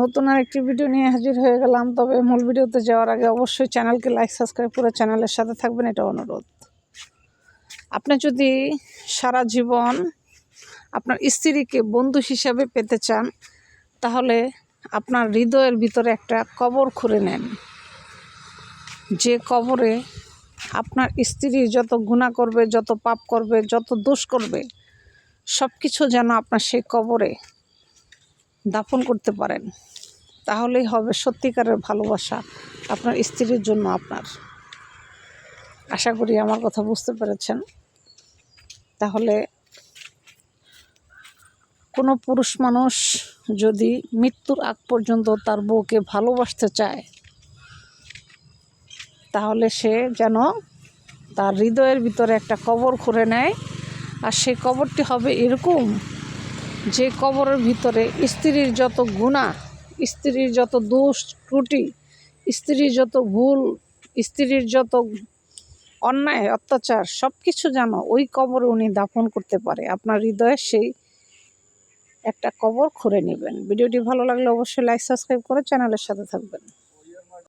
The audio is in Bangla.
নতুন আরেকটি ভিডিও নিয়ে হাজির হয়ে গেলাম। তবে মূল ভিডিওতে যাওয়ার আগে অবশ্যই চ্যানেলকে লাইক সাবস্ক্রাইব করে চ্যানেলের সাথে থাকবেন, এটা অনুরোধ। আপনি যদি সারা জীবন আপনার স্ত্রীকে বন্ধু হিসাবে পেতে চান, তাহলে আপনার হৃদয়ের ভিতরে একটা কবর খুঁড়ে নেন। যে কবরে আপনার স্ত্রী যত গুনাহ করবে, যত পাপ করবে, যত দোষ করবে, সব কিছু যেন আপনার সেই কবরে দাফন করতে পারেন। তাহলেই হবে সত্যিকারের ভালোবাসা আপনার স্ত্রীর জন্য আপনার। আশা করি আমার কথা বুঝতে পেরেছেন। তাহলে কোনো পুরুষ মানুষ যদি মৃত্যুর আগ পর্যন্ত তার বউকে ভালোবাসতে চায়, তাহলে সে যেন তার হৃদয়ের ভিতরে একটা কবর খুঁড়ে নেয়। আর সেই কবরটি হবে এরকম, যে কবরের ভিতরে স্ত্রীর যত গুনাহ, স্ত্রীর যত দোষ ত্রুটি, স্ত্রীর যত ভুল, স্ত্রীর যত অন্যায় অত্যাচার, সব কিছু যেন ওই কবরে উনি দাফন করতে পারে। আপনার হৃদয়ে সেই একটা কবর খুঁড়ে নেবেন। ভিডিওটি ভালো লাগলে অবশ্যই লাইক সাবস্ক্রাইব করে চ্যানেলের সাথে থাকবেন।